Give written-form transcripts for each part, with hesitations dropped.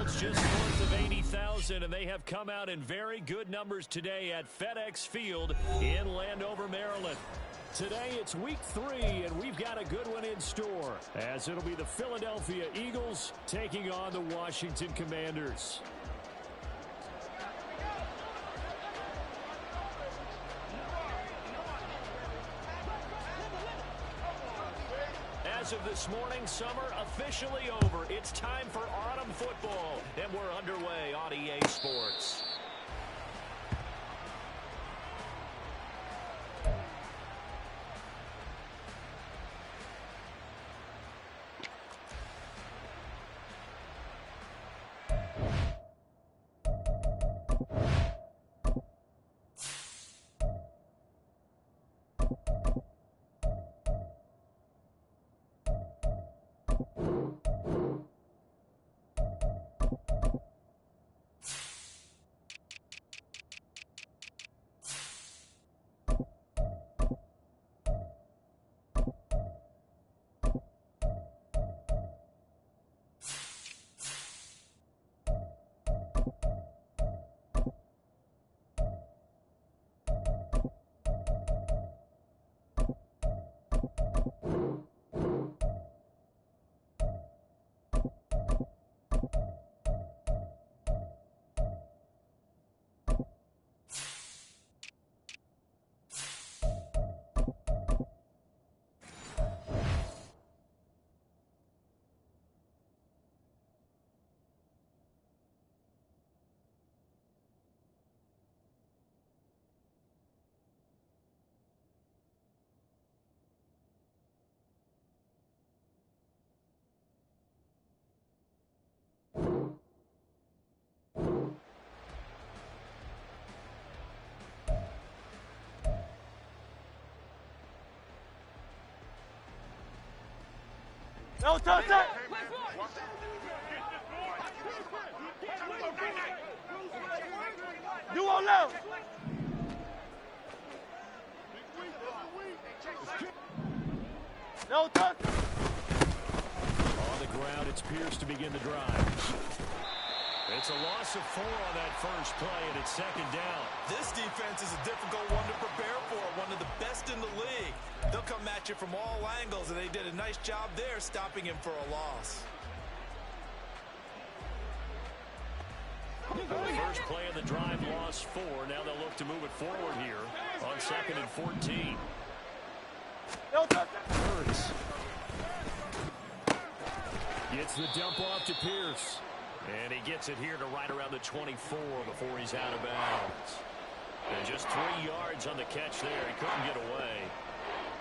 holds just north of 80,000, and they have come out in very good numbers today at FedEx Field in Landover, Maryland. Today it's week 3, and we've got a good one in store, as it'll be the Philadelphia Eagles taking on the Washington Commanders. As of this morning, summer officially over. It's time for autumn football, and we're underway on EA Sports. No, touch it! You on left! No, touch it! On the ground, it's Pierce to begin the drive. It's a loss of 4 on that first play, and it's second down. This defense is a difficult one to prepare for, one of the best in the league. They'll come at you from all angles, and they did a nice job there stopping him for a loss. First play of the drive, lost 4. Now they'll look to move it forward here on 2nd and 14. Hurts gets the dump off to Pierce. And he gets it here to right around the 24 before he's out of bounds. And just 3 yards on the catch there. He couldn't get away.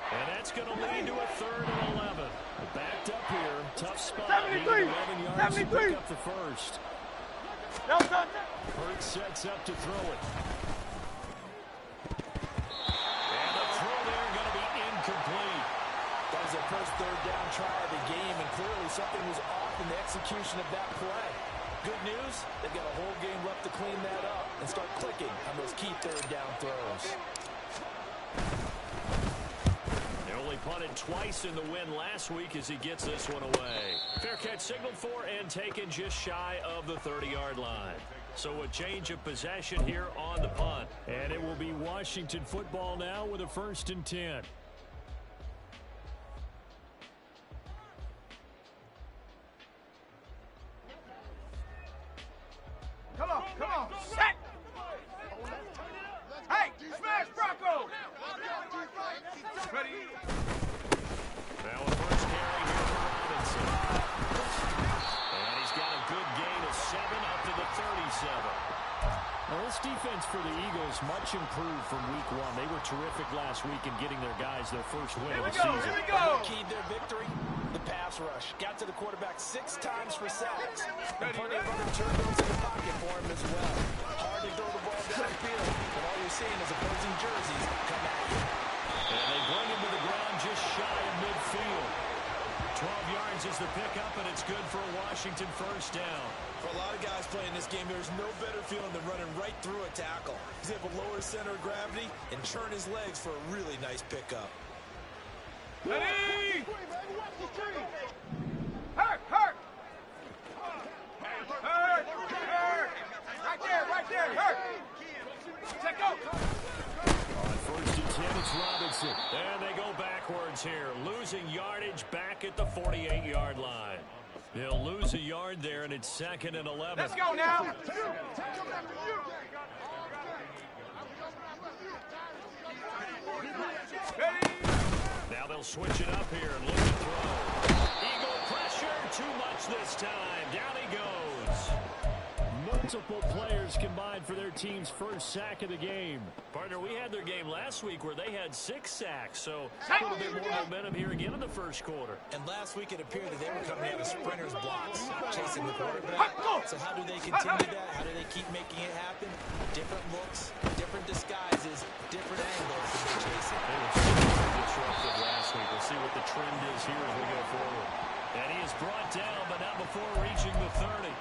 And that's going to lead to a 3rd and 11. Backed up here. Tough spot. 73. 11 yards to pick up the first. Hurts sets up to throw it. And the throw there going to be incomplete. That was their first 3rd down try of the game, and clearly something was off in the execution of that play. Good news, they've got a whole game left to clean that up and start clicking on those key 3rd down throws. They only punted twice in the win last week as he gets this one away. Fair catch signaled for and taken just shy of the 30-yard line. So a change of possession here on the punt. And it will be Washington football now with a 1st and 10. Come on, set! Hey, smash Bronco! Ready? Now a first carry here for Robinson. And he's got a good gain of 7 up to the 37. Well, this defense for the Eagles much improved from week 1. They were terrific last week in getting their guys their first win of the season. Here we go! What keyed their victory? The pass rush. Got to the quarterback 6 times for sacks. And plenty of other turnovers in the pocket for him as well. Hard to throw the ball downfield, but all you're seeing is opposing jerseys come at you. And they bring him to the ground just shy of midfield. 12 yards is the pickup, and it's good for a Washington first down. For a lot of guys playing this game, there's no better feeling than running right through a tackle. He's able to lower his center of gravity and turn his legs for a really nice pickup. Ready! Hurt! Hurt! downs here, losing yardage back at the 48-yard line. They'll lose a yard there, and it's 2nd and 11. Let's go now. Now they'll switch it up here and look to throw. Eagle pressure, too much this time. Down he goes. Multiple players combined for their team's first sack of the game. Partner, we had their game last week where they had 6 sacks, so a little bit more momentum here again in the first quarter. And last week it appeared that they were coming out of sprinters blocks, chasing the quarterback. So how do they continue that? How do they keep making it happen? Different looks, different disguises, different angles that they chase it. They were super disruptive last week. We'll see what the trend is here as we go forward. And he is brought down, but not before reaching the 30.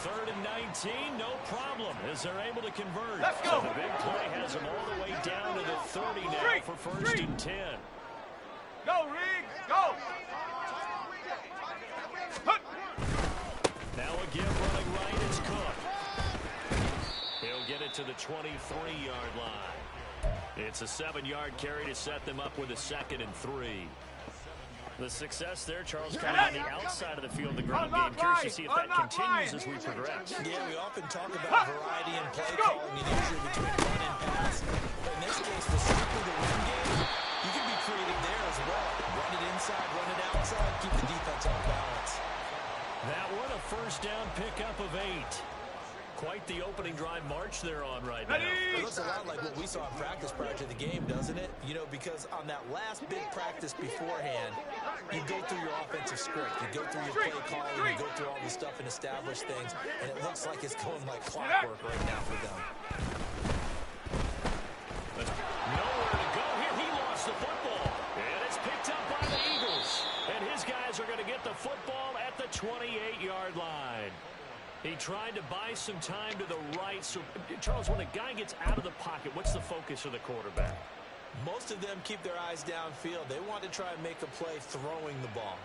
3rd and 19, no problem, as they're able to convert. Let's go. So the big play has them all the way down to the 30 now for 1st and 10. Go, Reed, go. Now again running right is Cook. He'll get it to the 23-yard line. It's a 7-yard carry to set them up with a 2nd and 3. The success there, Charles, coming on the outside of the field, the ground game. Curious to see if that continues as we progress. Yeah, we often talk about variety in play calling and usually between run and pass. But in this case, for strictly the run game, you can be creative there as well. Run it inside, run it outside, keep the defense on balance. That one, a 1st down pickup of 8. Quite the opening drive march they're on right now. It looks a lot like what we saw in practice prior to the game, doesn't it? You know, because on that last big practice beforehand, you go through your offensive script, you go through your play calling, you go through all the stuff and establish things, and it looks like it's going like clockwork right now for them. Nowhere to go here. He lost the football, and it's picked up by the Eagles. And his guys are going to get the football at the 28-yard line. He tried to buy some time to the right. So, Charles, when a guy gets out of the pocket, what's the focus of the quarterback? Most of them keep their eyes downfield. They want to try and make a play throwing the ball.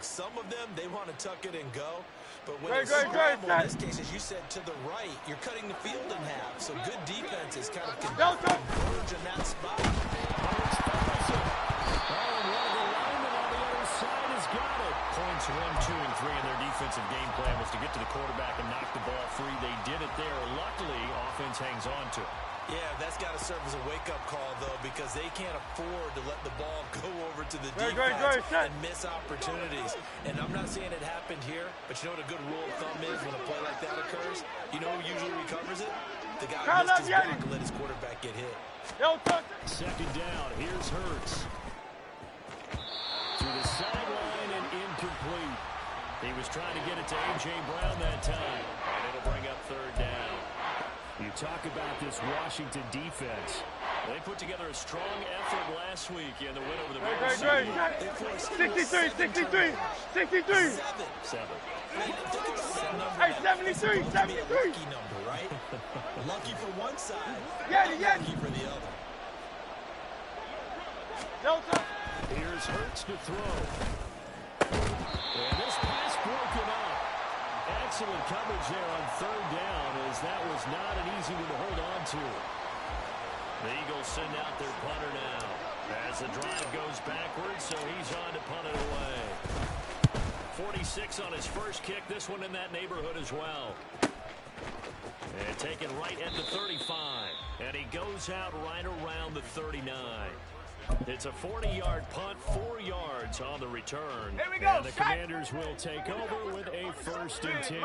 Some of them, they want to tuck it and go. But when it's scramble, in this case, as you said, to the right, you're cutting the field in half. So good defenses kind of converge in that spot. Points 1, 2, and 3 in their defensive game plan was to get to the quarterback and knock the ball free. They did it there. Luckily, offense hangs on to it. Yeah, that's got to serve as a wake-up call, though, because they can't afford to let the ball go over to the defense and miss opportunities. And I'm not saying it happened here, but you know what a good rule of thumb is when a play like that occurs? You know who usually recovers it? The guy who missed his block and let his quarterback get hit. 2nd down. Here's Hurts. To the sideline and incomplete. He was trying to get it to A.J. Brown that time. And it'll bring up 3rd down. You talk about this Washington defense. They put together a strong effort last week in the win over the Bears. 63. 7. Hey, 73. Lucky number, right? Lucky for one side, lucky for the other. Here's Hurts to throw. And this pass broken up. Excellent coverage there on 3rd down, as that was not an easy one to hold on to. The Eagles send out their punter now as the drive goes backwards, so he's on to punt it away. 46 on his first kick, this one in that neighborhood as well. And taken right at the 35, and he goes out right around the 39. It's a 40-yard punt, 4 yards on the return. Here we go. And the Commanders will take over with a 1st and 10.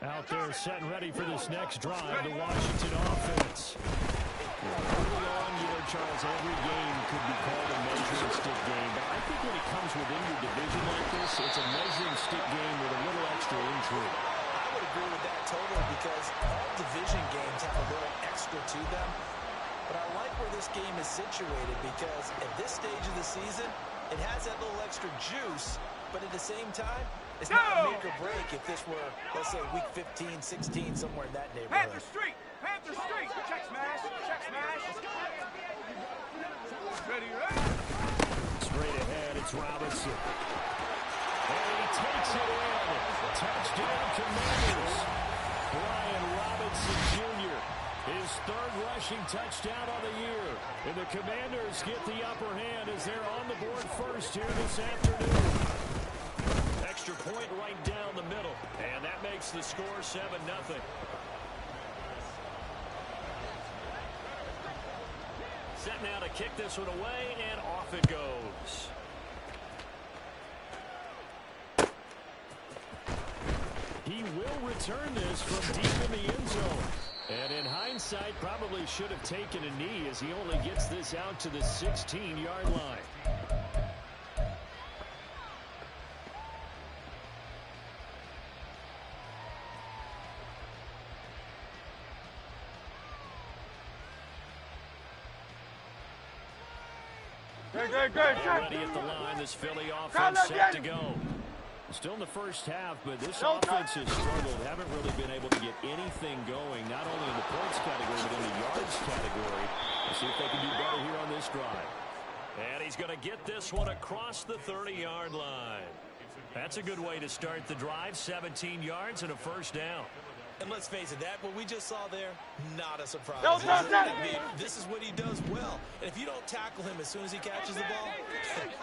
Out there set and ready for this next drive, the Washington offense. Early on, Charles, every game could be called a measuring stick game. But I think when it comes within your division like this, it's a measuring stick game with a little extra intrigue. I would agree with that totally, because all division games have a little extra to them. But I like where this game is situated, because at this stage of the season, it has that little extra juice, but at the same time, it's not a make or break if this were, let's say, week 15, 16, somewhere in that neighborhood. Panther Street. Check smash. Ready. Straight ahead, it's Robinson. And he takes it in. Touchdown, Commanders. Brian Robinson Jr. His third rushing touchdown of the year. And the Commanders get the upper hand as they're on the board first here this afternoon. Extra point right down the middle. And that makes the score 7-0. Set now to kick this one away, and off it goes. He will return this from deep in the end zone. And in hindsight, probably should have taken a knee as he only gets this out to the 16-yard line. Already at the line, this Philly offense set to go. Still in the first half, but this offense has struggled. Haven't really been able to get anything going, not only in the points category, but in the yards category. Let's see if they can do better here on this drive. And he's going to get this one across the 30-yard line. That's a good way to start the drive. 17 yards and a first down. And let's face it, that what we just saw there, not a surprise. This is what he does well. And if you don't tackle him as soon as he catches the ball,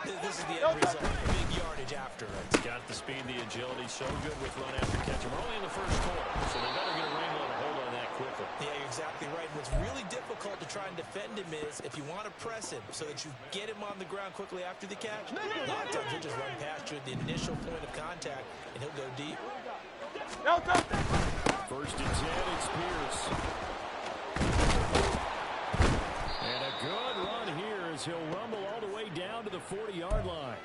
this is the end result. Big yardage after it. He's got the speed, the agility, so good with run after catch. We're only in the first quarter, so they better get a wrangle and a hold on that quickly. Yeah, you're exactly right. What's really difficult to try and defend him is if you want to press him so that you get him on the ground quickly after the catch, a lot of times he'll just run past you at the initial point of contact, and he'll go deep. First and 10, it's Pierce. And a good run here as he'll rumble all the way down to the 40-yard line.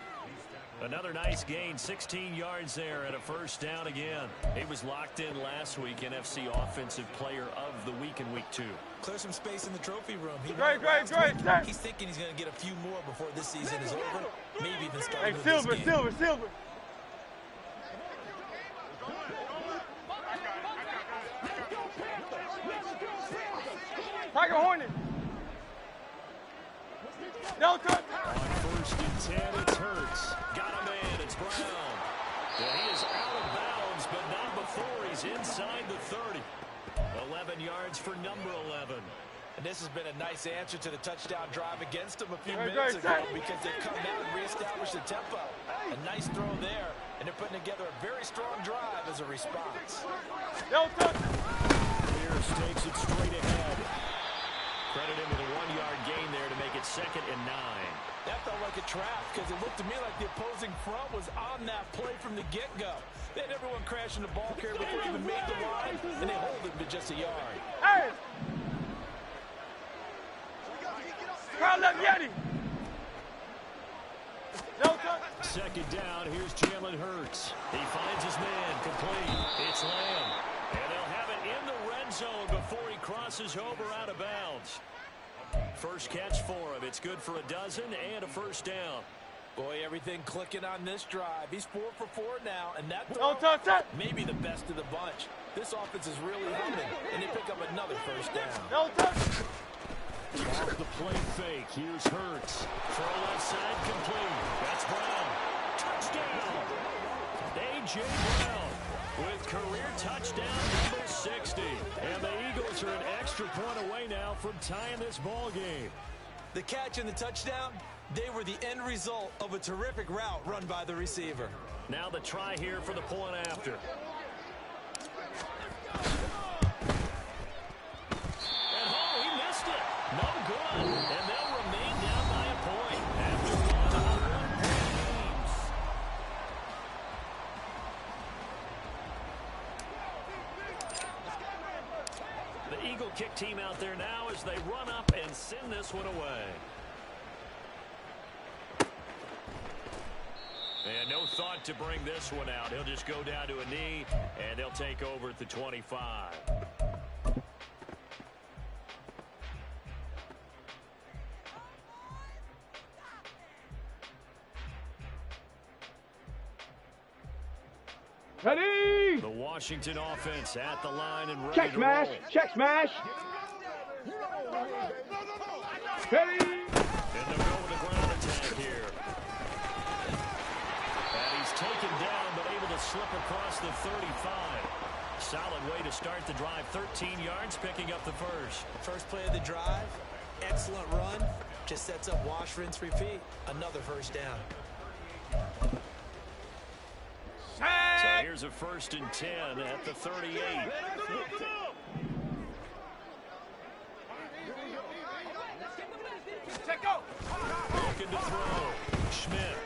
Another nice gain, 16 yards there and a first down again. He was locked in last week, NFC Offensive Player of the Week in Week 2. Clear some space in the trophy room. Great. He's thinking he's going to get a few more before this season is over. Maybe even start with Silver. Tiger Hornet. No touch. On first and 10, it's Hurts. Got a man, it's Brown. And he is out of bounds, but not before he's inside the 30. 11 yards for number 11. And this has been a nice answer to the touchdown drive against them a few minutes ago because they've come out and reestablished the tempo. A nice throw there, and they're putting together a very strong drive as a response. No touch. Pierce takes it straight ahead. Credit him with a 1-yard gain there to make it 2nd and 9. That felt like a trap because it looked to me like the opposing front was on that play from the get-go. They had everyone crashing the ball carrier before he even made the line, and they hold him to just a yard. Hey! Crowd left Yeti! No touch. 2nd down, here's Jalen Hurts. He finds his man, complete. It's Lamb. And they'll have it in the red zone before he crosses over out of bounds. First catch for him. It's good for a dozen and a first down. Boy, everything clicking on this drive. He's 4 for 4 now, and that Don't touch that. Maybe the best of the bunch. This offense is really humming, and they pick up another first down. No touch. Off the play fake. Here's Hurts. Throw left side complete. That's Brown. Touchdown. A.J. Brown with career touchdown number 60. And the Eagles are an extra point away now from tying this ball game. The catch and the touchdown, they were the end result of a terrific route run by the receiver. Now the try here for the point after. And oh, he missed it. No good. And they'll remain down by a point after one games. The Eagle kick team out there now as they run up and send this one away. And no thought to bring this one out. He'll just go down to a knee, and they'll take over at the 25. Ready. The Washington offense at the line and ready Check to smash. roll. Check smash. Ready. And they'll go with a ground attack here. And he's taken down, but able to slip across the 35. solid way to start the drive. 13 yards, picking up the first. First play of the drive, excellent run. Just sets up wash, rinse, repeat. Another first down. So here's a 1st and 10 at the 38. Looking to throw. Schmidt.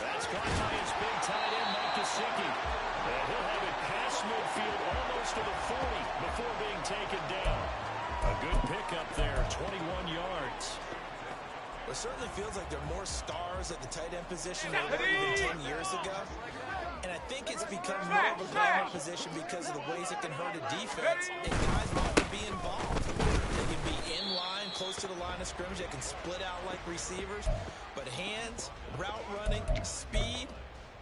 That's caught by his big tight end, Mike Gesicki. And he'll have it past midfield almost to the 40 before being taken down. A good pickup there, 21 yards. It certainly feels like there are more stars at the tight end position than there were even 10 years ago. And I think it's become more of a glamour position because of the ways it can hurt a defense. And guys want to be involved. They can be in line, close to the line of scrimmage. They can split out like receivers. But hands, route running, speed,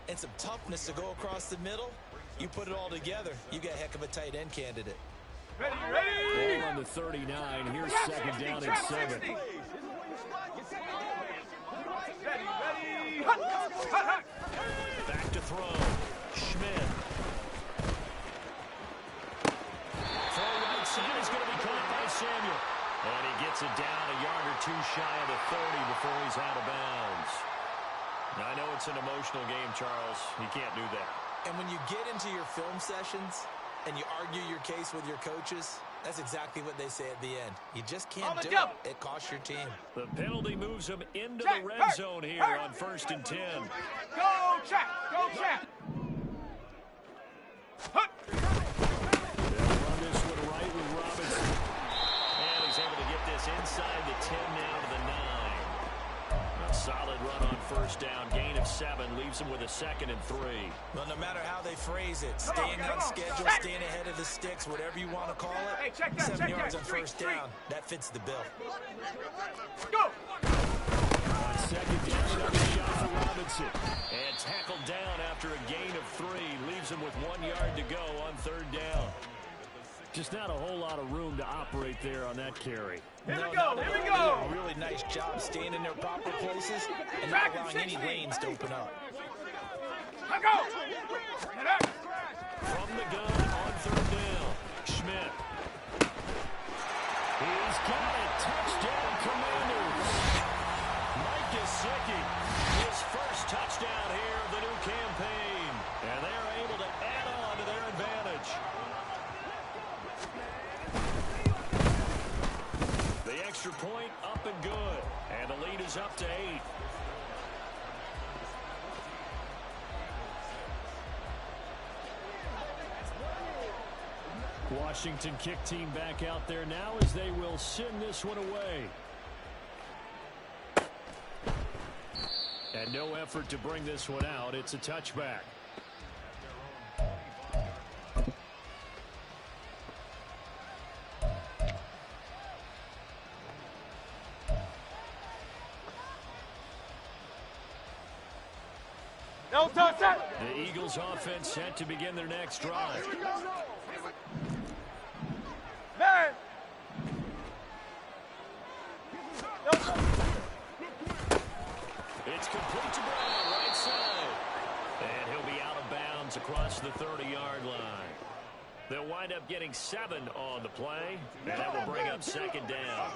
and some toughness to go across the middle, you put it all together, you got a heck of a tight end candidate. Ball on the 39. Here's 2nd down and 7. Back to throw. Schmidt. Throw right side is going to be caught by Samuel. And he gets it down a yard or two shy of the 30 before he's out of bounds. Now, I know it's an emotional game, Charles. You can't do that. And when you get into your film sessions and you argue your case with your coaches, that's exactly what they say at the end. You just can't do it. It costs your team. The penalty moves him into the red zone here on 1st and 10. Go, check! Go, check! They'll run this one right with Robinson. And he's able to get this inside the 10 now to the 9. A solid run on 1st down. Gain of 7 leaves him with a 2nd and 3. Well, no matter how they phrase it, staying on schedule, staying ahead of the sticks, whatever you want to call it, 7 yards on 1st down, that fits the bill. Go! On 2nd down, another shot for Robinson. And tackled down after a gain of 3. Leaves him with 1 yard to go on 3rd down. Just not a whole lot of room to operate there on that carry. Here we go! Here we go! A really nice job staying in their proper places and not allowing any lanes to open up. Let go! From the gun on 3rd down. Schmidt. He's got it. Touchdown, Commanders. Mike Gesicki, his first touchdown here of the new campaign. And they're able to add on to their advantage. The extra point up and good. And the lead is up to 8. Washington kick team back out there now as they will send this one away. And no effort to bring this one out. It's a touchback. No touch that! The Eagles offense set to begin their next drive. Man! No touch. It's complete to Brown, right side. And he'll be out of bounds across the 30-yard line. They'll wind up getting 7 on the play, and that will bring up 2nd down.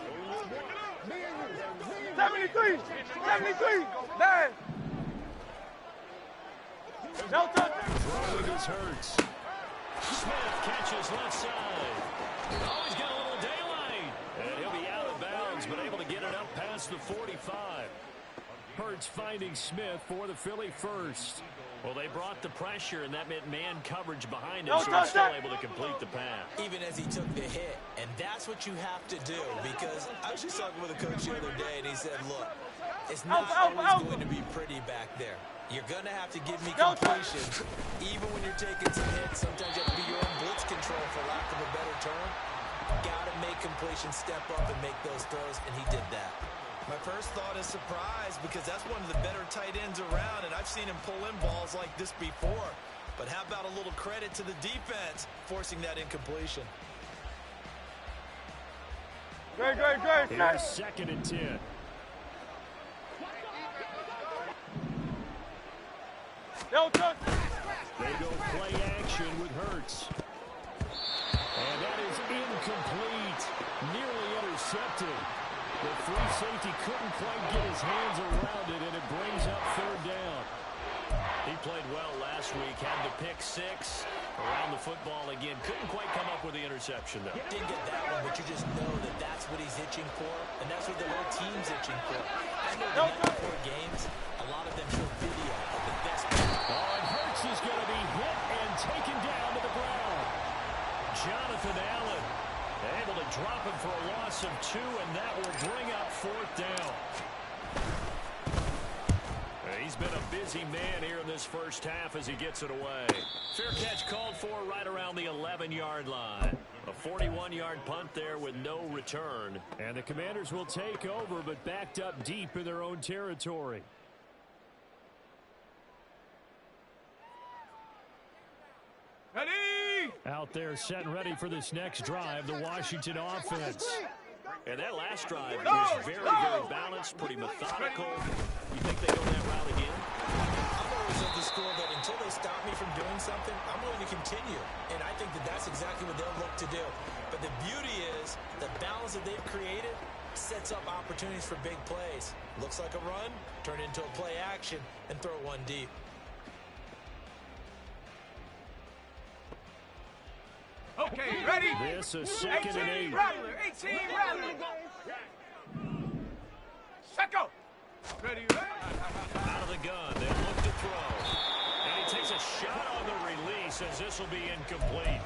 73! 73! Man! No touch! Throwing is Hurts. Smith catches left side. Oh, he's got a little daylight. And he'll be out of bounds, but able to get it up past the 45. Hurts finding Smith for the Philly first. Well, they brought the pressure, and that meant man coverage behind him, so he's still able to complete the pass. Even as he took the hit. And that's what you have to do, because I was just talking with a coach the other day, and he said, look, it's not always going to be pretty back there. You're going to have to give me completions. Even when you're taking some hits, sometimes you have to be your own blitz control, for lack of a better term. Got to make completions, step up, and make those throws, and he did that. My first thought is surprise, because that's one of the better tight ends around, and I've seen him pull in balls like this before. But how about a little credit to the defense forcing that incompletion? Great. Here's 2nd and 10. No touch. They go play action with Hurts. incomplete. Nearly intercepted. The free safety couldn't quite get his hands around it, and it brings up third down. He played well last week, had the pick six. Around the football again. Couldn't quite come up with the interception, though. Didn't get that one, but you just know that that's what he's itching for, and that's what the whole team's itching for. I know the night before games, a lot of them show video of the best. Oh, and Hurts is going to be hit and taken down to the ground. Jonathan Allen able to drop him for a loss of 2, and that will bring up fourth down. He's been a busy man here in this first half as he gets it away. Fair catch called for right around the 11-yard line. A 41-yard punt there with no return. And the Commanders will take over, but backed up deep in their own territory. Ready! Out there set and ready for this next drive, the Washington offense. And that last drive was very, very balanced, pretty methodical. You think they go that route again? I'm always of the school that until they stop me from doing something, I'm willing to continue. And I think that that's exactly what they'll look to do. But the beauty is the balance that they've created sets up opportunities for big plays. Looks like a run, turn into a play action, and throw one deep. Okay, ready? This is 2nd and 8. Rattler, 18 Rattler. Set go. Ready, Out of the gun, they look to throw. And he takes a shot on the release as this will be incomplete.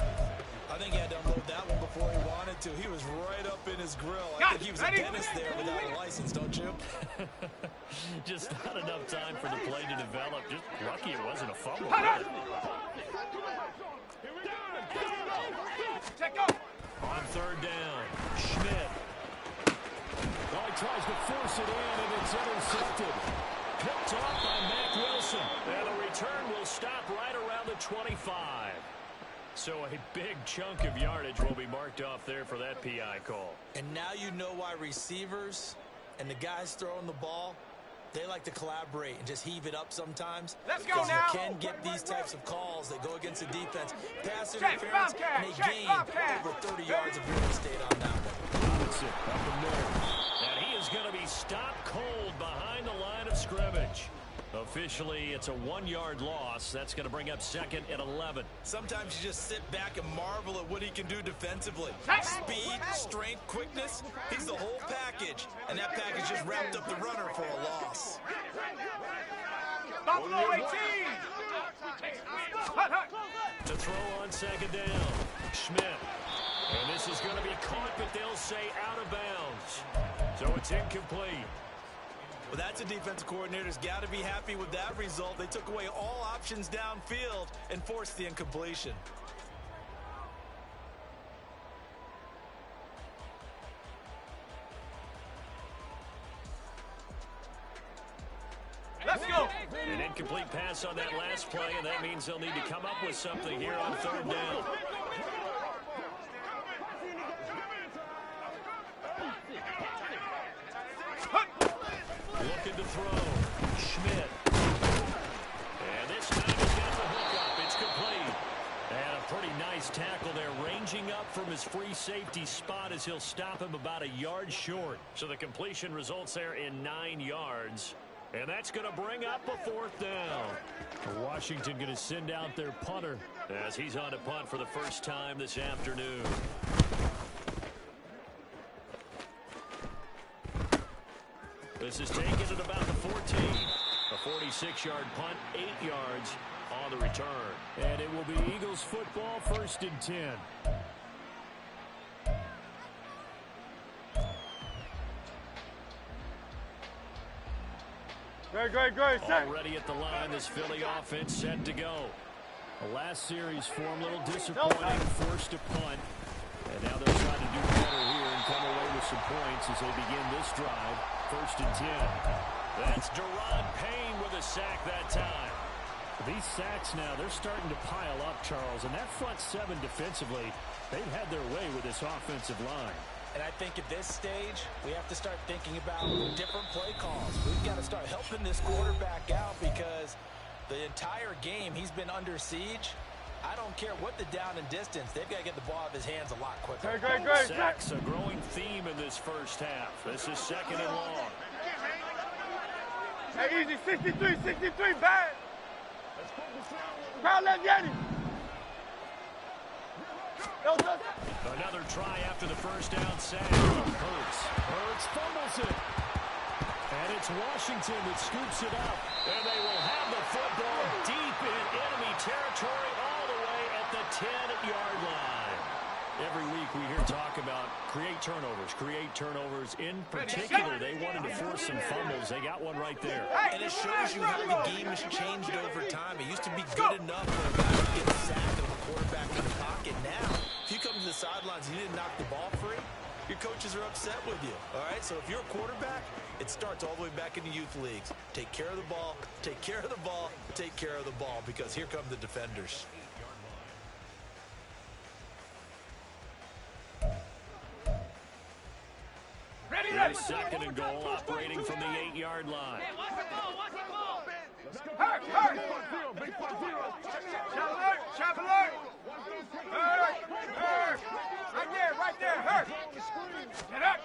I think he had to unload that one before he wanted to. He was right up in his grill. I think he was a dentist there without a license, don't you? Just not enough time for the play to develop. Just lucky it wasn't a fumble. Check go. On third down, Schmidt. Oh, he tries to force it in, and it's intercepted. Picked off by Mack Wilson. And the return will stop right around the 25. So a big chunk of yardage will be marked off there for that PI call. And now you know why receivers and the guys throwing the ball, they like to collaborate and just heave it up sometimes. Let's go because now. you can get these types of calls that go against the defense. Pass interference, and they gain over 30 yards of real estate on that one. Robinson up the middle. And he is going to be stopped cold behind the line of scrimmage. Officially, it's a 1-yard loss. That's going to bring up 2nd and 11. Sometimes you just sit back and marvel at what he can do defensively. Speed, strength, quickness, he's the whole package. And that package just wrapped up the runner for a loss. Buffalo 18. To throw on 2nd down, Schmidt. And this is going to be caught, but they'll say out of bounds. So it's incomplete. Well, that's a defensive coordinator's got to be happy with that result. They took away all options downfield and forced the incompletion. Let's go. An incomplete pass on that last play, and that means they'll need to come up with something here on third down. Looking to throw. Schmidt. And this time he's got the hook up. It's complete. And a pretty nice tackle there, ranging up from his free safety spot as he'll stop him about a yard short. So the completion results there in 9 yards. And that's going to bring up a 4th down. Washington going to send out their punter as he's on to punt for the first time this afternoon. This is taken at about the 14. A 46-yard punt, 8 yards on the return. And it will be Eagles football, 1st and 10. Great. Already at the line, this Philly offense set to go. The last series for him, a little disappointing, forced to punt. And now they'll try to do better here and come away with some points as they begin this drive. 1st and 10. That's Deron Payne with a sack that time. These sacks now, they're starting to pile up, Charles. And that front 7 defensively, they've had their way with this offensive line. And I think at this stage, we have to start thinking about different play calls. We've got to start helping this quarterback out because the entire game he's been under siege. I don't care what the down and distance. They've got to get the ball out of his hands a lot quicker. Great. Sacks, a growing theme in this first half. This is second and long. Hey, easy, 63, bad. Crowd left Yeti. Another try after the first down sack. Hurts fumbles it. And it's Washington that scoops it up. And they will have the football deep in enemy territory all the way at the 10-yard line. Every week we hear talk about create turnovers. In particular, they wanted to force some fumbles. They got one right there. And it shows you how the game has changed over time. It used to be good enough for a guy to get sacked and a quarterback in the pocket. Now, if you come to the sidelines and you didn't knock the ball free, your coaches are upset with you. All right, so if you're a quarterback, it starts all the way back in the youth leagues. Take care of the ball, take care of the ball, take care of the ball, because here come the defenders. Here's second and goal, operating from the 8-yard line. Hurt. Chop alert. Hurt. Right there, hurt. Get up.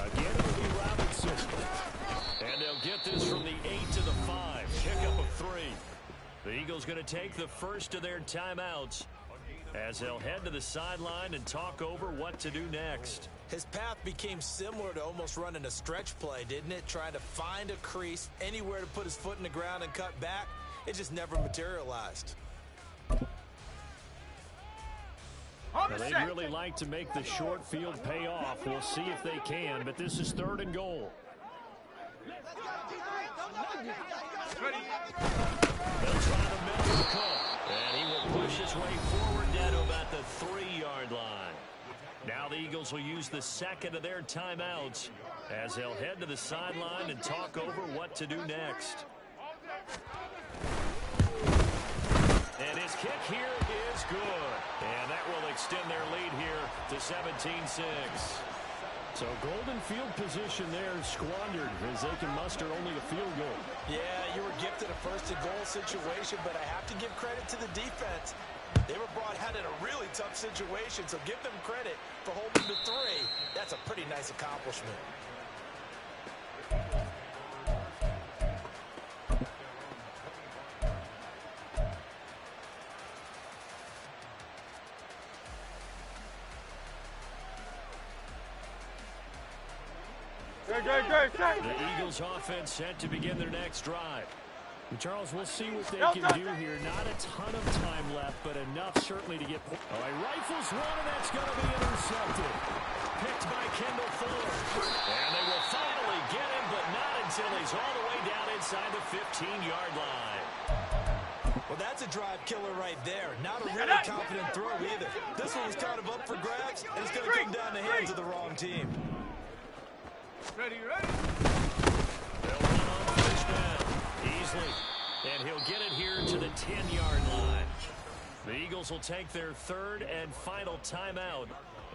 Again, it'll be Robinson. And they'll get this from the 8 to the 5. Pickup of 3. The Eagles going to take the first of their timeouts as they'll head to the sideline and talk over what to do next. His path became similar to almost running a stretch play, didn't it? Trying to find a crease, anywhere to put his foot in the ground and cut back. It just never materialized. Now, they'd really like to make the short field pay off. We'll see if they can, but this is third and goal. They'll try to milk the cup, and he will push his way forward down to about the 3-yard line. Now the Eagles will use the second of their timeouts as they'll head to the sideline and talk over what to do next. And his kick here is good. And that will extend their lead here to 17-6. So golden field position there squandered as they can muster only a field goal. Yeah, you were gifted a first-and-goal situation, but I have to give credit to the defense. They were brought out in a really tough situation, so give them credit for holding to 3. That's a pretty nice accomplishment. Great. The Eagles offense set to begin their next drive. And Charles, we'll see what they can do here. Not a ton of time left, but enough certainly to get... Oh, he rifles one, and that's going to be intercepted. Picked by Kendall Fuller. And they will finally get him, but not until he's all the way down inside the 15-yard line. Well, that's a drive killer right there. Not a really confident throw either. This one was kind of up for grabs, and it's going to come down the hands of the wrong team. Ready. They'll run on first down easily, and he'll get it here to the 10-yard line. The Eagles will take their third and final timeout.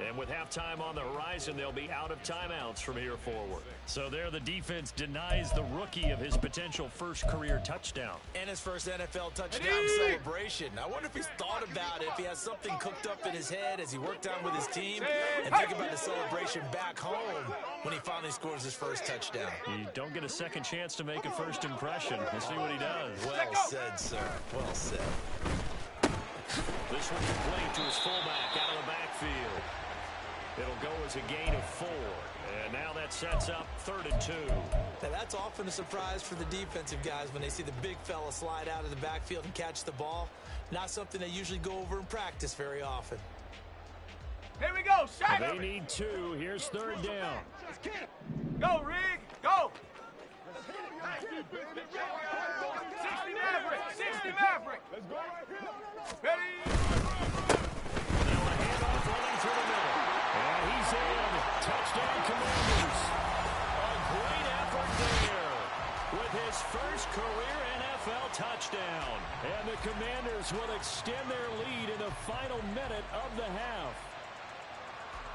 And with halftime on the horizon, they'll be out of timeouts from here forward. So there the defense denies the rookie of his potential first career touchdown. And his first NFL touchdown celebration. I wonder if he's thought about it, if he has something cooked up in his head as he worked out with his team, and think about the celebration back home when he finally scores his first touchdown. You don't get a second chance to make a first impression. We'll see what he does. Well said, sir. Well said. This one complete to his fullback out of the backfield. It'll go as a gain of 4. And now that sets up 3rd and 2. Now that's often a surprise for the defensive guys when they see the big fella slide out of the backfield and catch the ball. Not something they usually go over in practice very often. Here we go, shot. They need 2. Here's 3rd down. Go, Rig. Go. 60 Maverick. Let's go right here. Ready. Now a handoff running through the middle. And he's in. Touchdown, Commanders. A great effort there with his first career NFL touchdown. And the Commanders will extend their lead in the final minute of the half.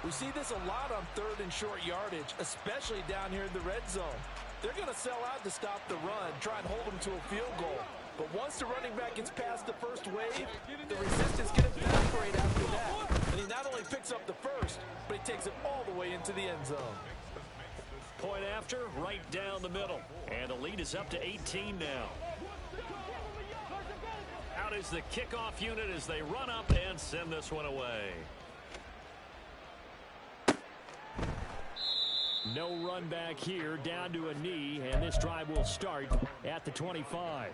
We see this a lot on 3rd and short yardage, especially down here in the red zone. They're going to sell out to stop the run, try and hold them to a field goal. But once the running back gets past the first wave, the resistance can evaporate after that. And he not only picks up the first, but he takes it all the way into the end zone. Point after, right down the middle. And the lead is up to 18 now. Out is the kickoff unit as they run up and send this one away. No run back here, down to a knee, and this drive will start at the 25.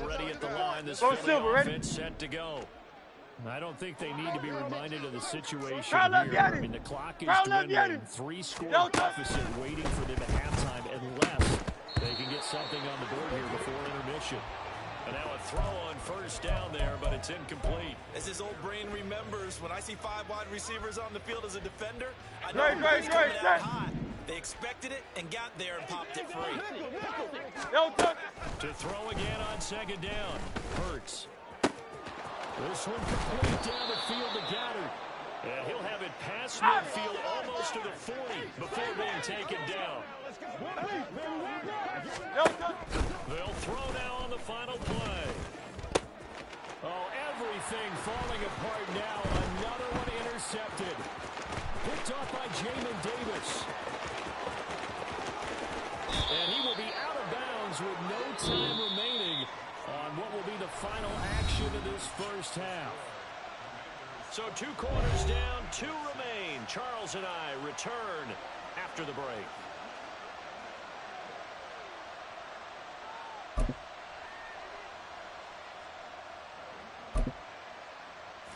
Already at the line, this Philly offense set to go. I don't think they need to be reminded of the situation here. I mean, the clock is dwindling. 3-score deficit waiting for them at halftime unless they can get something on the board here before intermission. And now a throw on first down there, but it's incomplete. As his old brain remembers, when I see 5 wide receivers on the field as a defender, I know he's coming out hot. They expected it and got there and popped it free. To throw again on second down. Hurts. This one complete down the field to Goddard. And he'll have it past midfield almost to the 40 before being taken down. They'll throw now on the final play. Oh, everything falling apart now. Another one intercepted. Picked off by Jamin Davis. And he will be out of bounds with no time remaining on what will be the final action of this first half. So 2 quarters down, 2 remain. Charles and I return after the break.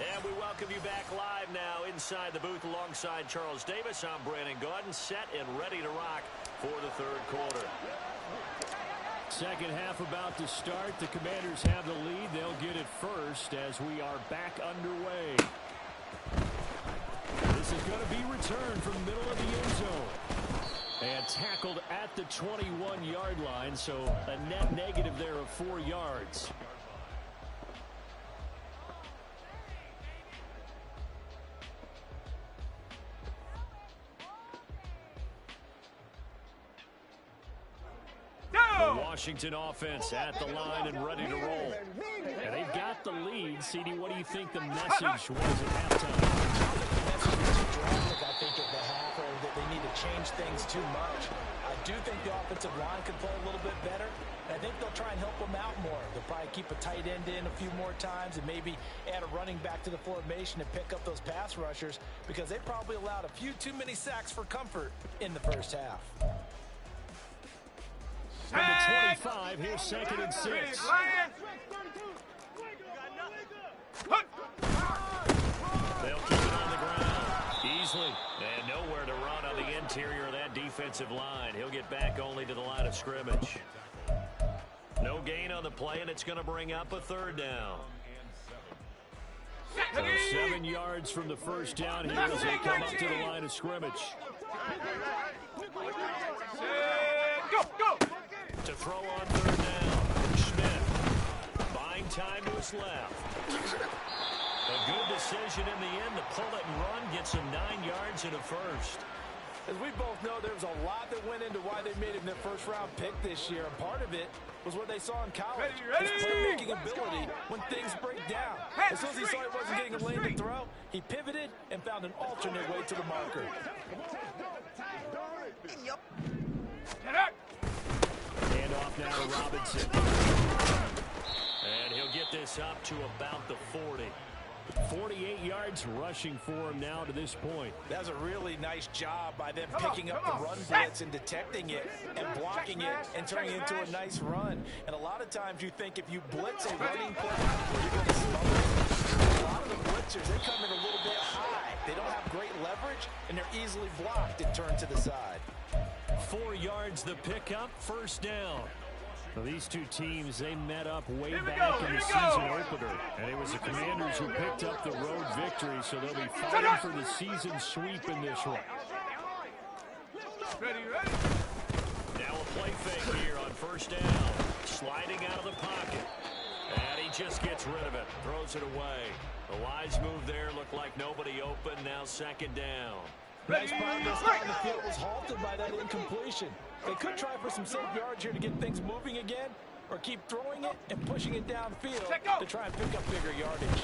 And we welcome you back live now inside the booth alongside Charles Davis. I'm Brandon Gaudin, set and ready to rock for the third quarter. Second half about to start. The Commanders have the lead. They'll get it first as we are back underway. This is going to be returned from the middle of the end zone. And tackled at the 21-yard line, so a net negative there of 4 yards. Washington offense at the line and ready to roll. And they've got the lead. CD, what do you think the message was at halftime? The message was too drastic, I think, at the half, or that they need to change things too much. I do think the offensive line could play a little bit better. And I think they'll try and help them out more. They'll probably keep a tight end in a few more times and maybe add a running back to the formation and pick up those pass rushers because they probably allowed a few too many sacks for comfort in the first half. Number 25, here's 2nd and 6. They'll keep it on the ground easily. And nowhere to run on the interior of that defensive line. He'll get back only to the line of scrimmage. No gain on the play, and it's going to bring up a 3rd down. So 7 yards from the first down here as they come up to the line of scrimmage. Go, go! To throw on 3rd down. Schmidt buying time to his left. A good decision in the end to pull it and run. Gets him 9 yards and a first. As we both know, there's a lot that went into why they made him their first-round pick this year. And part of it was what they saw in college. His playmaking ability when things break down. As soon as he saw he wasn't getting a lane to throw, he pivoted and found an alternate way to the marker. Hand off now to Robinson. And he'll get this up to about the 40. 48 yards rushing for him now to this point. That was a really nice job by them picking up the run blitz and detecting it and blocking it and turning it into a nice run. And a lot of times you think if you blitz a running play, you're going to smother it. A lot of the blitzers, they come in a little bit high. They don't have great leverage, and they're easily blocked and turned to the side. 4 yards the pickup, first down. Well, these two teams, they met up way back in the season opener. And it was the Commanders who picked up the road victory, so they'll be fighting for the season sweep in this one. Ready. Now a play fake here on first down. Sliding out of the pocket. just gets rid of it. Throws it away. The wise move there. Looked like nobody open. Now second down. Nice progress down the field was halted by that incompletion. They could try for some safe yards here to get things moving again, or keep throwing it and pushing it downfield to try and pick up bigger yardage.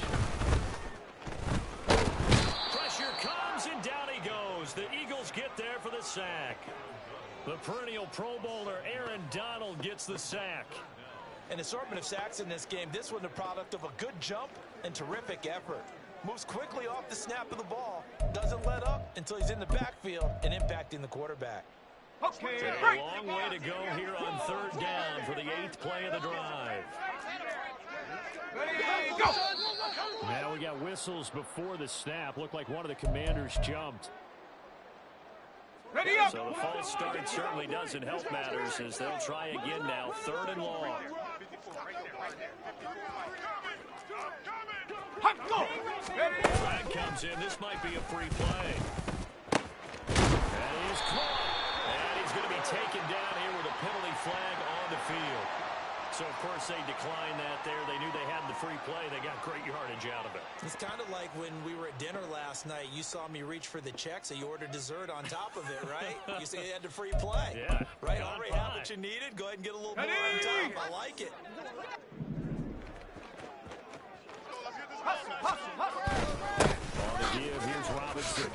Pressure comes, and down he goes. The Eagles get there for the sack. The perennial Pro Bowler Aaron Donald gets the sack. An assortment of sacks in this game. This one the product of a good jump and terrific effort. Moves quickly off the snap of the ball. Doesn't let up until he's in the backfield and impacting the quarterback. Okay. A long way to go here on third down for the 8th play of the drive. Ready, go! Now we got whistles before the snap. Looked like one of the commanders jumped. Ready up! So the false start certainly doesn't help matters as they'll try again now. 3rd and long. Flag comes in. This might be a free play. And he's caught. And he's going to be taken down here with a penalty flag on the field. So, of course, they declined that there. They knew they had the free play. They got great yardage out of it. It's kind of like when we were at dinner last night. You saw me reach for the check, so you ordered dessert on top of it, right? You said you had the free play. Yeah. Right? Already had what you needed. Go ahead and get a little more on top. I like it. On the give, here's Robinson.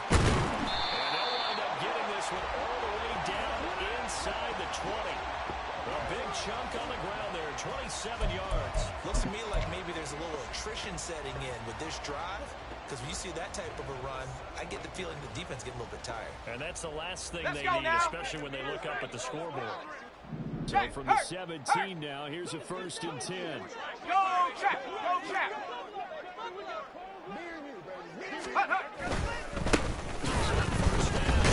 And they'll wind up getting this one all the way down inside the 20. A big chunk on the ground there, 27 yards. Looks to me like maybe there's a little attrition setting in with this drive. Because when you see that type of a run, I get the feeling the defense getting a little bit tired. And that's the last thing they need, especially when they look up at the scoreboard. So from the 17 now, here's a 1st and 10. Go, Jack! Go, Jack! First down,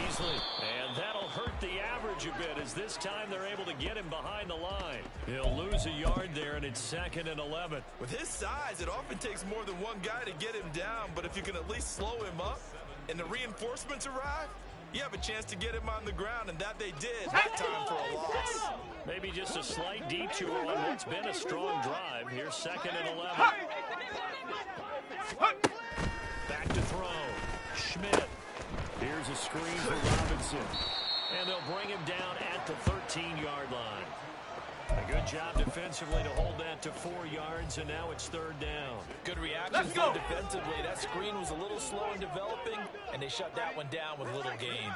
easily. And that'll hurt the average a bit as this time they're able to get him behind the line. He'll lose a yard there, and it's 2nd and 11. With his size, it often takes more than one guy to get him down. But if you can at least slow him up and the reinforcements arrive, you have a chance to get him on the ground, and that they did. That time for a loss. Maybe just a slight detour on what's been a strong drive. Here's 2nd and 11. Back to throw. Schmidt. Here's a screen for Robinson. And they'll bring him down at the 13-yard line. A good job defensively to hold that to 4 yards, and now it's 3rd down. Good reaction defensively. That screen was a little slow in developing, and they shut that one down with little gain.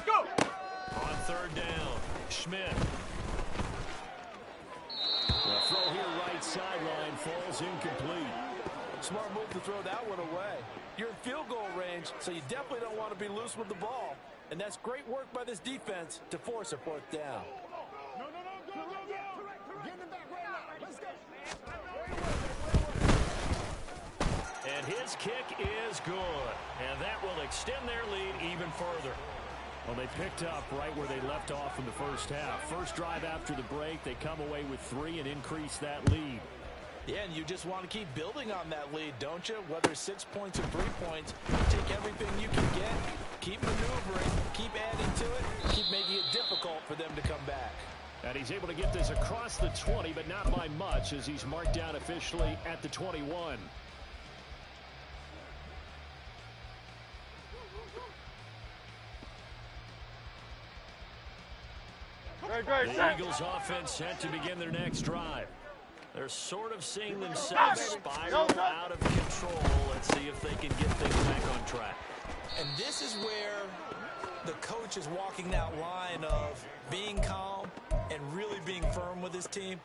Go! On 3rd down, Schmidt. The throw here right sideline falls incomplete. Smart move to throw that one away. You're in field goal range, so you definitely don't want to be loose with the ball. And that's great work by this defense to force a 4th down. And his kick is good. And that will extend their lead even further. Well, they picked up right where they left off in the first half. First drive after the break, they come away with 3 and increase that lead. Yeah, and you just want to keep building on that lead, don't you? Whether it's 6 points or 3 points, take everything you can get, keep maneuvering, keep adding to it, keep making it difficult for them to come back. And he's able to get this across the 20, but not by much as he's marked down officially at the 21. The Eagles offense set to begin their next drive. They're sort of seeing themselves spiral out of control. Let's see if they can get things back on track. And this is where the coach is walking that line of being calm and really being firm with his team.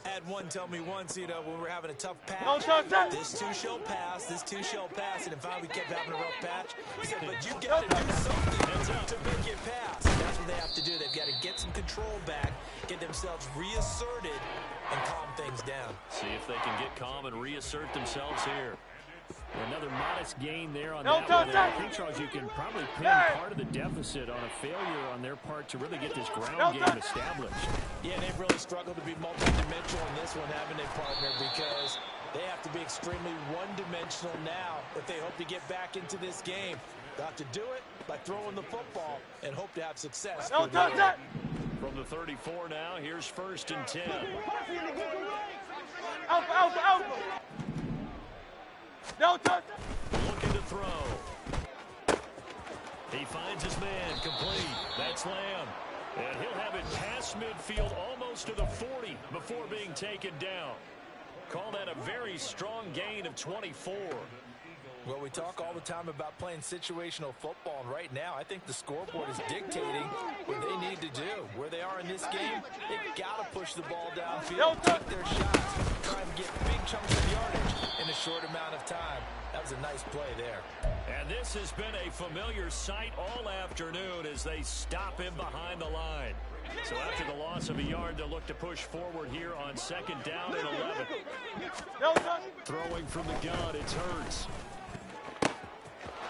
I had one tell me once, you know, when we were having a tough patch, this too shall pass, this too shall pass, and finally we kept having a rough patch. He said, but you got to do something to make it pass. And that's what they have to do. They've got to get some control back, get themselves reasserted, and calm things down. See if they can get calm and reassert themselves here. Another modest gain there on that one. I think, Charles, you can probably pin part of the deficit on a failure on their part to really get this ground game established. Yeah, they've really struggled to be multidimensional in this one, haven't they, partner? Because they have to be extremely one-dimensional now if they hope to get back into this game. They'll have to do it by throwing the football and hope to have success. From the 34 now, here's 1st and 10. Alpha. No touch. Looking to throw. He finds his man, complete. That's Lamb. And he'll have it past midfield almost to the 40 before being taken down. Call that a very strong gain of 24. Well, we talk all the time about playing situational football, and right now I think the scoreboard is dictating what they need to do. Where they are in this game, they've got to push the ball downfield, take their shots, try and get big chunks of yardage in a short amount of time. That was a nice play there. And this has been a familiar sight all afternoon as they stop him behind the line. So after the loss of a yard, they'll look to push forward here on 2nd down and 11. Throwing from the gun, it's Hurts.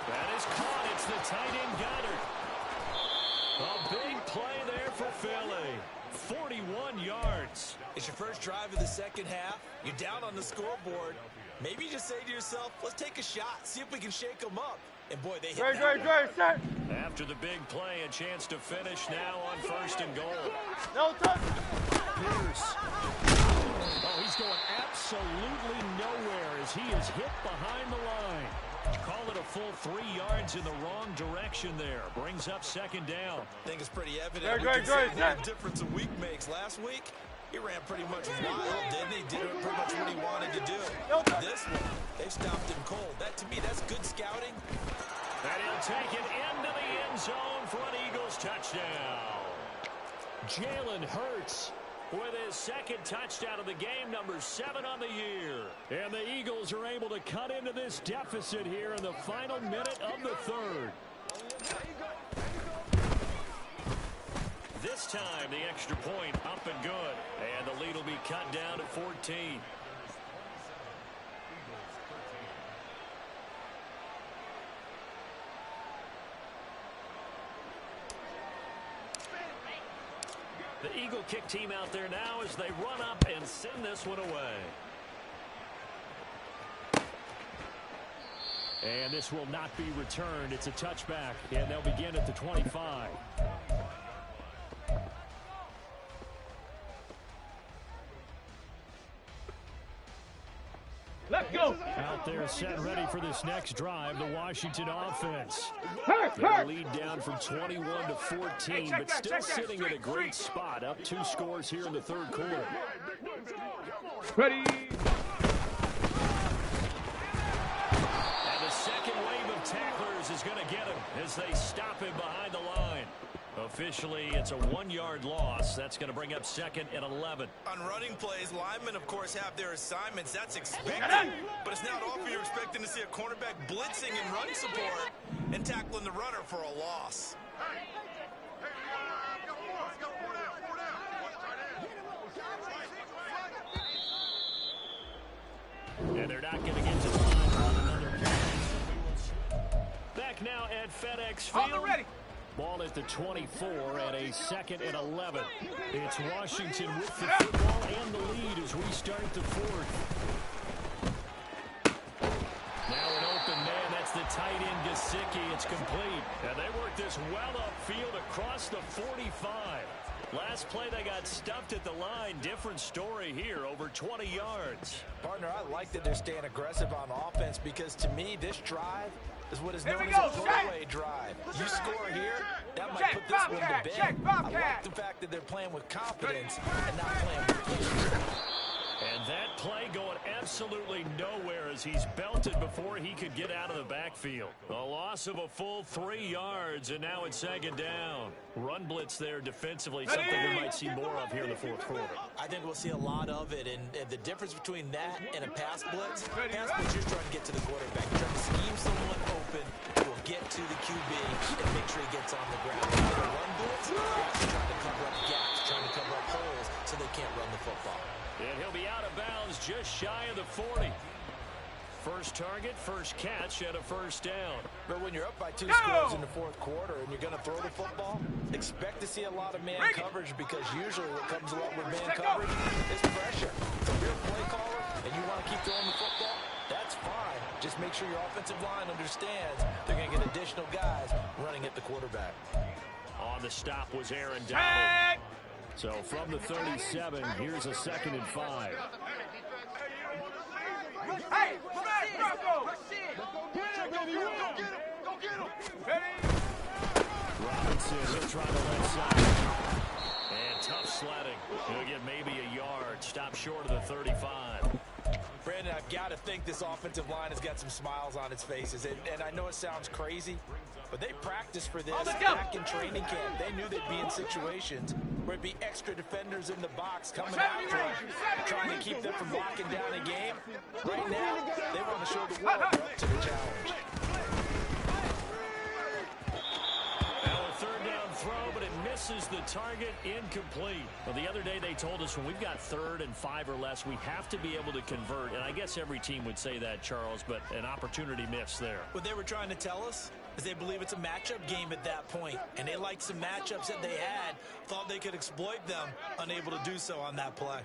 That is caught. It's the tight end Goddard. A big play there for Philly. 41 yards. It's your first drive of the second half. You're down on the scoreboard. Maybe you just say to yourself, let's take a shot, see if we can shake them up. And boy, they hit that. After the big play, a chance to finish now on 1st and goal. No touch. Pierce. Oh, he's going absolutely nowhere as he is hit behind the line. Call it a full 3 yards in the wrong direction there. Brings up 2nd down. I think it's pretty evident. We can see what the difference a week makes. Last week, he ran pretty much wild, didn't he? Did pretty much what he wanted to do. This one, they stopped him cold. That, to me, that's good scouting. And he'll take it into the end zone for an Eagles touchdown. Jalen Hurts with his 2nd touchdown of the game, number 7 on the year. And the Eagles are able to cut into this deficit here in the final minute of the 3rd. This time, the extra point up and good. And the lead will be cut down to 14. The Eagle kick team out there now as they run up and send this one away. And this will not be returned. It's a touchback, and they'll begin at the 25. Let's go. Out there set ready for this next drive, the Washington offense. Their lead down from 21 to 14, but still sitting in a great spot, up 2 scores here in the 3rd quarter. Ready. And the second wave of tacklers is going to get him as they stop him behind the line. Officially, it's a 1-yard loss. That's going to bring up 2nd and 11. On running plays, linemen, of course, have their assignments. That's expected. But it's not often you're expecting to see a cornerback blitzing and run support and tackling the runner for a loss. And they're not going to get to the line on another pass. Back now at FedEx Field. Ball at the 24 and a 2nd and 11. It's Washington with the football and the lead as we start the 4th. Now an open man. That's the tight end Gesicki. It's complete. And they work this well upfield across the 45. Last play they got stuffed at the line. Different story here. Over 20 yards. Partner, I like that they're staying aggressive on offense because to me this drive is what is known as a throwaway drive. You score here, that might put this one to bed. I like the fact that they're playing with confidence and not playing with fear. And that play going absolutely nowhere as he's belted before he could get out of the backfield. A loss of a full 3 yards, and now it's 2nd down. Run blitz there defensively, something we might see more of here in the 4th quarter. I think we'll see a lot of it, and the difference between that and a pass blitz, you're trying to get to the quarterback. You're trying to scheme someone open who will get to the QB and make sure he gets on the ground. The run blitz, you're trying to cover up gaps, trying to cover up holes so they can't run the football. And he'll be out of bounds just shy of the 40. First target, first catch, and a 1st down. But when you're up by 2 scores in the 4th quarter and you're going to throw the football, expect to see a lot of man coverage because usually what comes along with man coverage is pressure. So if you're a play caller and you want to keep throwing the football, that's fine. Just make sure your offensive line understands they're going to get additional guys running at the quarterback. On the stop was Aaron Donald. So from the 37, here's a 2nd and 5. Hey, smash, Bronco! Get him, baby, go get him! Go get him! Robinson, he'll try the left side. And tough sledding. He'll get maybe a yard. Stop short of the 35. Brandon, I've got to think this offensive line has got some smiles on its faces. And I know it sounds crazy, but they practiced for this back in training camp. They knew they'd be in situations where it'd be extra defenders in the box coming after them, trying to keep them from locking down a game. Right now, they want to show the world they're up to the challenge. Now a 3rd down throw, but it misses the target, incomplete. Well, the other day they told us when we've got 3rd and 5 or less, we have to be able to convert. And I guess every team would say that, Charles, but an opportunity missed there. What they were trying to tell us is they believe it's a matchup game at that point, and they liked some matchups that they had, thought they could exploit them, unable to do so on that play.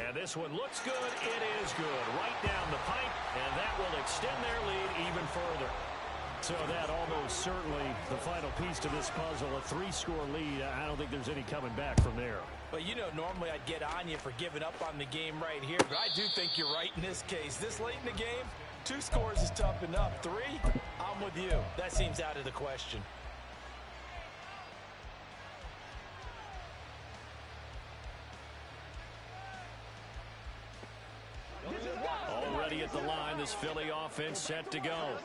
And this one looks good. It is good. Right down the pipe, and that will extend their lead even further. So that almost certainly the final piece to this puzzle, a 3-score lead. I don't think there's any coming back from there. Well, you know, normally I'd get on you for giving up on the game right here, but I do think you're right in this case. This late in the game, 2 scores is tough enough. 3, I'm with you. That seems out of the question. Already at the line, this Philly offense set to go.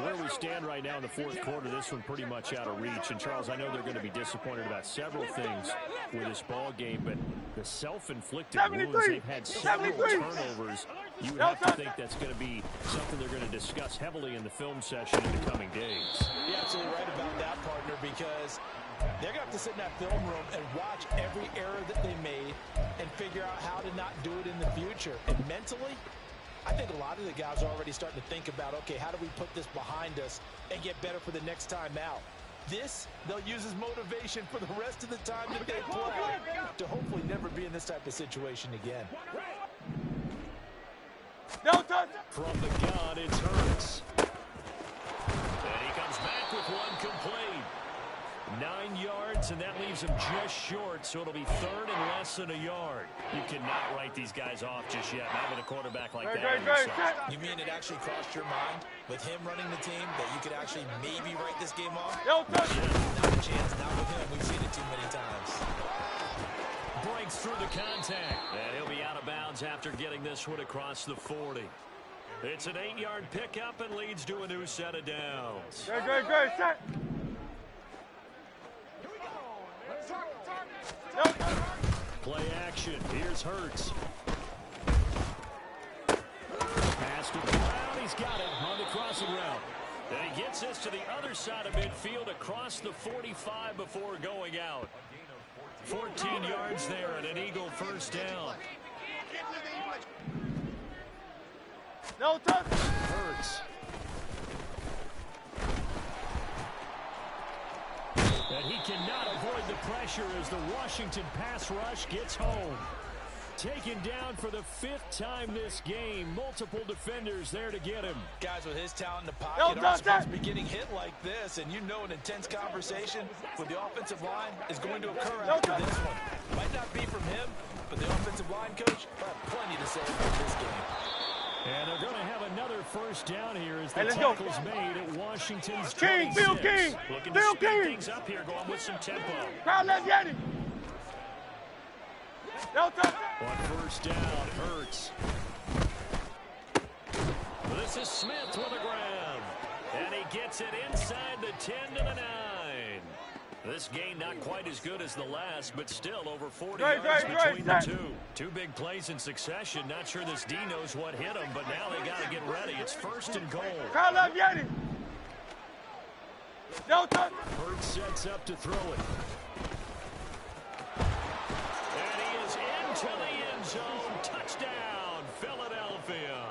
Where we stand right now in the 4th quarter, this one pretty much out of reach. And, Charles, I know they're going to be disappointed about several things with this ball game, but the self-inflicted wounds, they've had several turnovers. You would have to think that's going to be something they're going to discuss heavily in the film session in the coming days. You're absolutely right about that, partner, because they're going to have to sit in that film room and watch every error that they made and figure out how to not do it in the future. And mentally, I think a lot of the guys are already starting to think about, okay, how do we put this behind us and get better for the next time out? This, they'll use as motivation for the rest of the time that they play to hopefully never be in this type of situation again. No touch! From the gun, it's Hurts. And he comes back with one complete. 9 yards, and that leaves him just short, so it'll be 3rd and less than a yard. You cannot write these guys off just yet, not with a quarterback like that. You mean it actually crossed your mind with him running the team that you could actually maybe write this game off? No touch! Not a chance, not with him. We've seen it too many times. Breaks through the contact, and he'll be out of bounds after getting this one across the 40. It's an 8-yard pickup and leads to a new set of downs. Great, set! Play action. Here's Hurts. Pass to Brown. He's got it on the crossing route. And he gets this to the other side of midfield across the 45 before going out. 14 yards there and an Eagle 1st down. No touch! Hurts. And he cannot avoid the pressure as the Washington pass rush gets home. Taken down for the 5th time this game. Multiple defenders there to get him. Guys with his talent in the pocket aren't supposed to be getting hit like this, and you know an intense conversation with the offensive line is going to occur after this one. Might not be from him, but the offensive line coach will have plenty to say about this game. And they're going to have another 1st down here as the tackle's made at Washington's 26. King! Looking to speed things up here, going with some tempo. Crowd, let's get it! No touch! On 1st down, Hurts. This is Smith with a grab. And he gets it inside the 10 to the 9. This game not quite as good as the last, but still over 40 yards between the two. 2 big plays in succession. Not sure this D knows what hit him, but now they got to get ready. It's 1st and goal. Crowd, let's get it! No touch! Hurts sets up to throw it. And he is into the end zone. Touchdown, Philadelphia.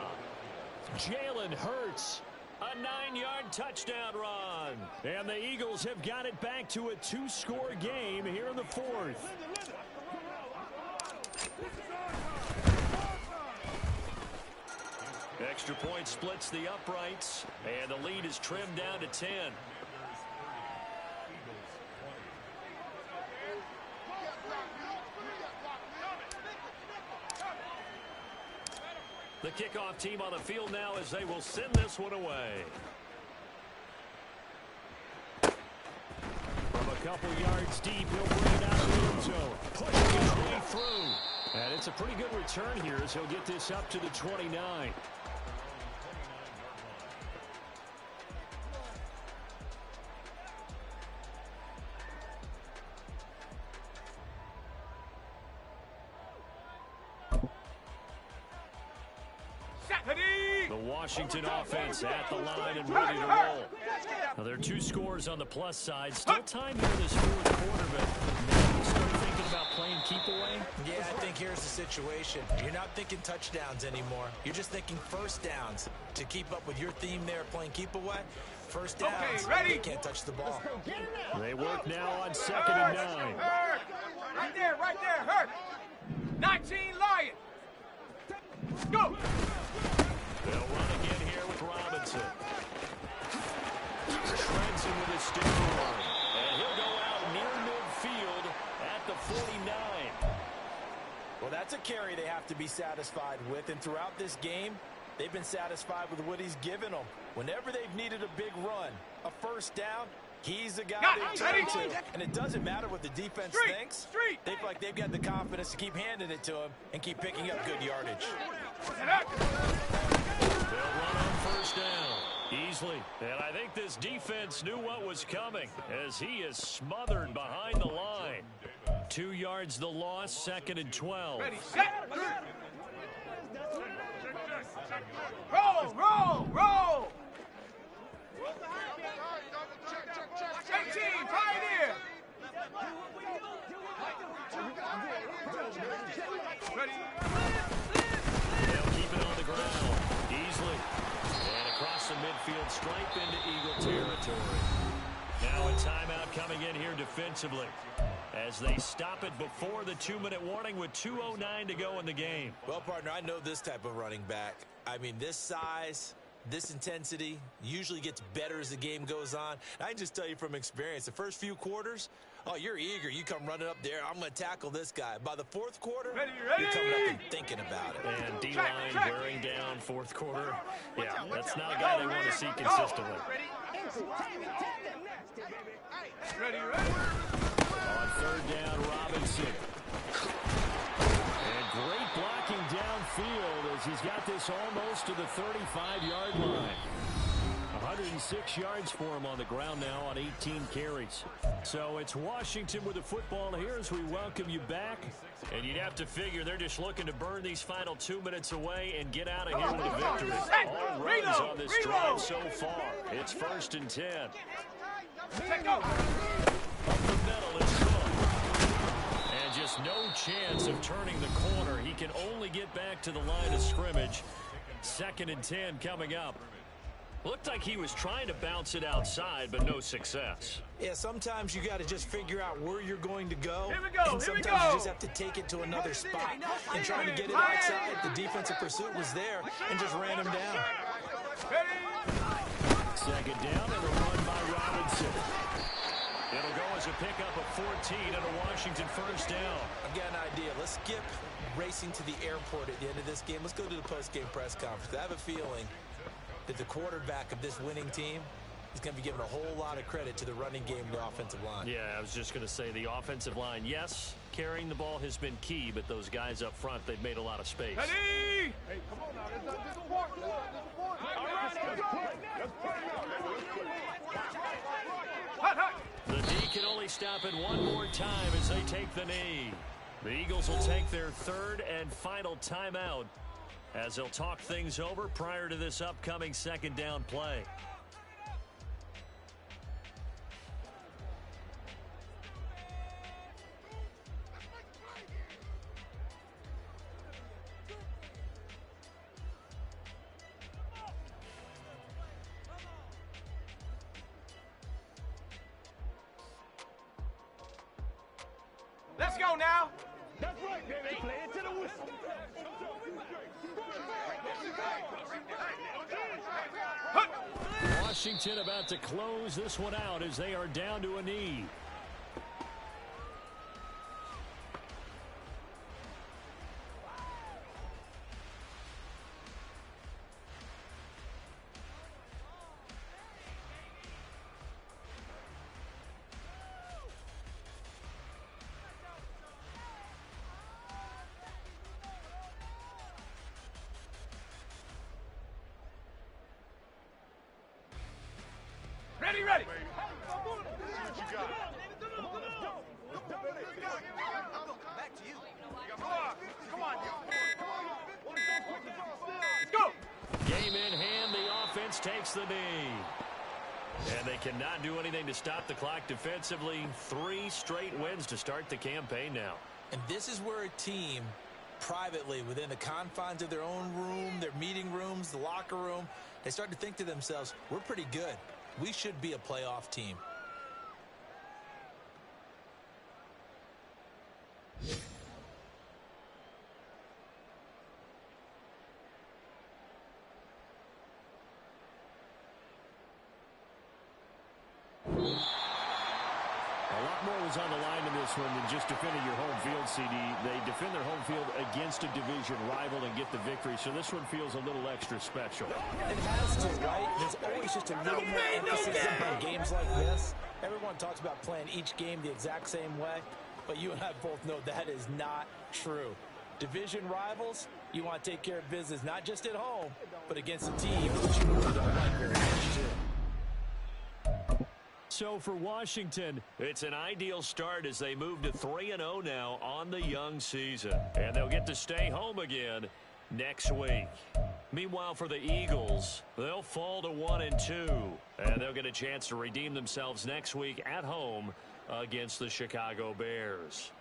Jalen Hurts. A 9-yard touchdown run. And the Eagles have got it back to a 2-score game here in the 4th. Extra point splits the uprights. And the lead is trimmed down to 10. The kickoff team on the field now as they will send this one away. From a couple yards deep, he'll bring it out of the end zone. Pushing his way through. And it's a pretty good return here as he'll get this up to the 29. The Washington offense at the line and ready to roll. Now, there are 2 scores on the plus side. Still time here in this fourth quarter, but now you start thinking about playing keep away? Yeah, I think here's the situation. You're not thinking touchdowns anymore. You're just thinking first downs. To keep up with your theme there, playing keep away, first downs. Okay, ready? You can't touch the ball. They work now on 2nd and 9. Hurt. Right there, hurt. 19 Lion. Go. They'll run again here with Robinson. Shreds him with his stick arm. And he'll go out near midfield at the 49. Well, that's a carry they have to be satisfied with. And throughout this game, they've been satisfied with what he's given them. Whenever they've needed a big run, a first down, he's the guy they turn to. And it doesn't matter what the defense thinks. They feel like they've got the confidence to keep handing it to him and keep picking up good yardage. They'll run on first down easily. And I think this defense knew what was coming as he is smothered behind the line. 2 yards the loss, 2nd and 12. Ready, set. Roll. 18, Pioneer. Ready. They'll keep it on the ground easily. And across the midfield stripe into Eagle territory. Now a timeout coming in here defensively as they stop it before the 2-minute warning with 2:09 to go in the game. Well, partner, I know this type of running back. I mean, this size, this intensity usually gets better as the game goes on. And I can just tell you from experience, the first few quarters, oh, you're eager. You come running up there. I'm going to tackle this guy. By the fourth quarter, you're coming up and thinking about it. And D-line wearing down fourth quarter. Yeah, that's not a guy they want to see consistently. Ready. On 3rd down, Robinson. And great blocking downfield as he's got this almost to the 35-yard line. 106 yards for him on the ground now on 18 carries. So it's Washington with the football here as we welcome you back. And you'd have to figure they're just looking to burn these final 2 minutes away and get out of here with a victory. All runs on this drive so far. It's 1st and 10. Up the middle is Cook. And just no chance of turning the corner. He can only get back to the line of scrimmage. 2nd and 10 coming up. Looked like he was trying to bounce it outside, but no success. Yeah, sometimes you got to just figure out where you're going to go. Here we go. And sometimes you just have to take it to another spot. And trying to get it outside, the defensive pursuit was there and just ran him down. 2nd down and a run by Robinson. It'll go as a pickup of 14 and a Washington first down. I've got an idea. Let's skip racing to the airport at the end of this game. Let's go to the post-game press conference. I have a feeling that the quarterback of this winning team is going to be given a whole lot of credit to the running game and the offensive line. Yeah, I was just going to say the offensive line, yes, carrying the ball has been key, but those guys up front, they've made a lot of space. Ready. Hey, come on now. This is important. All right, let's play. The D can only stop it one more time as they take the knee. The Eagles will take their 3rd and final timeout as they'll talk things over prior to this upcoming 2nd down play. Let's go now. That's right, baby. Play it to the whistle. Washington about to close this one out as they are down to a knee. Ready, ready. See what you got. Back to you. Come on. Let's go. Game in hand, the offense takes the knee. And they cannot do anything to stop the clock defensively. 3 straight wins to start the campaign now. And this is where a team, privately, within the confines of their own room, their meeting rooms, the locker room, they start to think to themselves, we're pretty good. We should be a playoff team. A lot more was on the line in this one than just defending your home field, CD. They defend their home field against a division rival and get the victory, so this one feels a little extra special. It has to, right? There's always just a little more emphasis on games like this. Everyone talks about playing each game the exact same way, but you and I both know that is not true. Division rivals, you want to take care of business, not just at home, but against a team that you really don't like very much, too. So for Washington, it's an ideal start as they move to 3-0 now on the young season. And they'll get to stay home again next week. Meanwhile, for the Eagles, they'll fall to 1-2. And they'll get a chance to redeem themselves next week at home against the Chicago Bears.